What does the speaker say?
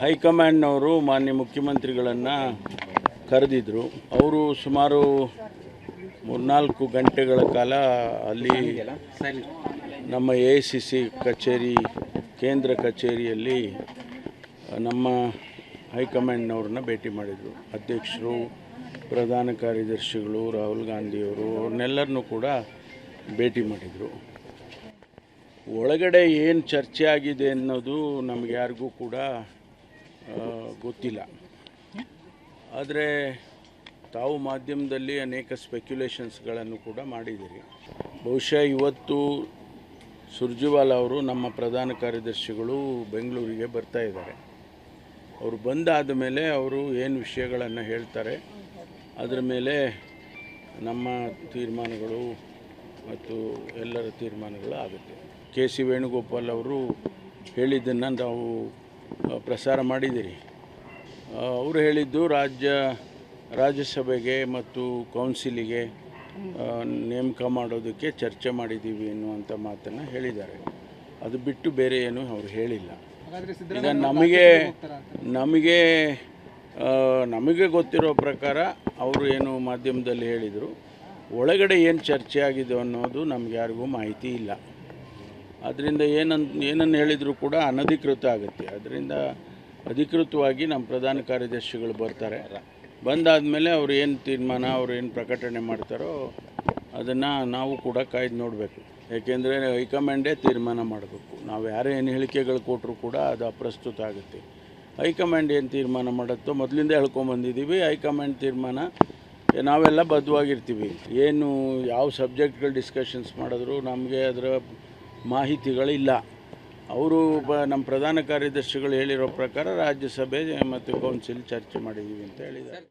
ಹೈಕಮಾಂಡ್ನವರು ಮಾನ್ಯ ಮುಖ್ಯಮಂತ್ರಿಗಳನ್ನು ಕರೆದಿದ್ದರು. ಅವರು ಸುಮಾರು 3-4 ಗಂಟೆಗಳ ಕಾಲ ಅಲ್ಲಿ ನಮ್ಮ AICC ಕಚೇರಿ ಕೇಂದ್ರ ಕಚೇರಿಯಲ್ಲಿ ನಮ್ಮ ಹೈಕಮಾಂಡ್ನವ್ರನ್ನ ಭೇಟಿ ಮಾಡಿದರು. ಅಧ್ಯಕ್ಷರು, ಪ್ರಧಾನ ಕಾರ್ಯದರ್ಶಿಗಳು, ರಾಹುಲ್ ಗಾಂಧಿಯವರು ಅವ್ರನ್ನೆಲ್ಲರನ್ನೂ ಕೂಡ ಭೇಟಿ ಮಾಡಿದರು. ಒಳಗಡೆ ಏನು ಚರ್ಚೆ ಆಗಿದೆ ಅನ್ನೋದು ನಮಗೆ ಯಾರಿಗೂ ಕೂಡ ಗೊತ್ತಿಲ್ಲ. ಆದರೆ ತಾವು ಮಾಧ್ಯಮದಲ್ಲಿ ಅನೇಕ ಸ್ಪೆಕ್ಯುಲೇಷನ್ಸ್ಗಳನ್ನು ಕೂಡ ಮಾಡಿದ್ದೀರಿ. ಬಹುಶಃ ಇವತ್ತು ಸುರ್ಜೇವಾಲಾ ಅವರು ನಮ್ಮ ಪ್ರಧಾನ ಕಾರ್ಯದರ್ಶಿಗಳು ಬೆಂಗಳೂರಿಗೆ ಬರ್ತಾ ಇದ್ದಾರೆ. ಅವರು ಬಂದಾದ ಮೇಲೆ ಅವರು ಏನು ವಿಷಯಗಳನ್ನು ಹೇಳ್ತಾರೆ ಅದರ ಮೇಲೆ ನಮ್ಮ ತೀರ್ಮಾನಗಳು ಮತ್ತು ಎಲ್ಲರ ತೀರ್ಮಾನಗಳು ಆಗುತ್ತೆ. KC ವೇಣುಗೋಪಾಲ್ ಅವರು ಹೇಳಿದ್ದನ್ನು ನಾವು ಪ್ರಸಾರ ಮಾಡಿದ್ದೀರಿ. ಅವರು ಹೇಳಿದ್ದು ರಾಜ್ಯಸಭೆಗೆ ಮತ್ತು ಕೌನ್ಸಿಲಿಗೆ ನೇಮಕ ಮಾಡೋದಕ್ಕೆ ಚರ್ಚೆ ಮಾಡಿದ್ದೀವಿ ಎನ್ನುವಂಥ ಮಾತನ್ನು ಹೇಳಿದ್ದಾರೆ. ಅದು ಬಿಟ್ಟು ಬೇರೆ ಏನೂ ಅವರು ಹೇಳಿಲ್ಲ. ಈಗ ನಮಗೆ ಗೊತ್ತಿರೋ ಪ್ರಕಾರ ಅವರು ಏನು ಮಾಧ್ಯಮದಲ್ಲಿ ಹೇಳಿದರು, ಒಳಗಡೆ ಏನು ಚರ್ಚೆ ಆಗಿದೆ ಅನ್ನೋದು ನಮ್ಗೆ ಯಾರಿಗೂ ಮಾಹಿತಿ ಇಲ್ಲ. ಅದರಿಂದ ಏನನ್ನು ಹೇಳಿದರೂ ಕೂಡ ಅನಧಿಕೃತ ಆಗುತ್ತೆ. ಅದರಿಂದ ಅಧಿಕೃತವಾಗಿ ನಮ್ಮ ಪ್ರಧಾನ ಕಾರ್ಯದರ್ಶಿಗಳು ಬರ್ತಾರೆ. ಬಂದಾದಮೇಲೆ ಅವ್ರು ಏನು ತೀರ್ಮಾನ, ಅವ್ರು ಏನು ಪ್ರಕಟಣೆ ಮಾಡ್ತಾರೋ ಅದನ್ನು ನಾವು ಕೂಡ ಕಾಯ್ದು ನೋಡಬೇಕು. ಏಕೆಂದರೆ ಹೈಕಮಾಂಡೇ ತೀರ್ಮಾನ ಮಾಡಬೇಕು. ನಾವು ಯಾರೇ ಏನು ಹೇಳಿಕೆಗಳು ಕೊಟ್ಟರೂ ಕೂಡ ಅದು ಅಪ್ರಸ್ತುತ ಆಗುತ್ತೆ. ಹೈಕಮಾಂಡ್ ಏನು ತೀರ್ಮಾನ ಮಾಡುತ್ತೋ ಮೊದಲಿಂದ ಹೇಳ್ಕೊಂಬಂದಿದ್ದೀವಿ. ಹೈಕಮಾಂಡ್ ತೀರ್ಮಾನ ನಾವೆಲ್ಲ ಬದ್ಧವಾಗಿರ್ತೀವಿ. ಏನು ಯಾವ ಸಬ್ಜೆಕ್ಟ್ಗಳು ಡಿಸ್ಕಷನ್ಸ್ ಮಾಡಿದ್ರು ನಮಗೆ ಅದರ ಮಾಹಿತಿಗಳಿಲ್ಲ. ಅವರು ನಮ್ಮ ಪ್ರಧಾನ ಕಾರ್ಯದರ್ಶಿಗಳು ಹೇಳಿರೋ ಪ್ರಕಾರ ರಾಜ್ಯಸಭೆ ಮತ್ತು ಕೌನ್ಸಿಲ್ ಚರ್ಚೆ ಮಾಡಿದ್ದೀವಿ ಅಂತ ಹೇಳಿದ್ದಾರೆ.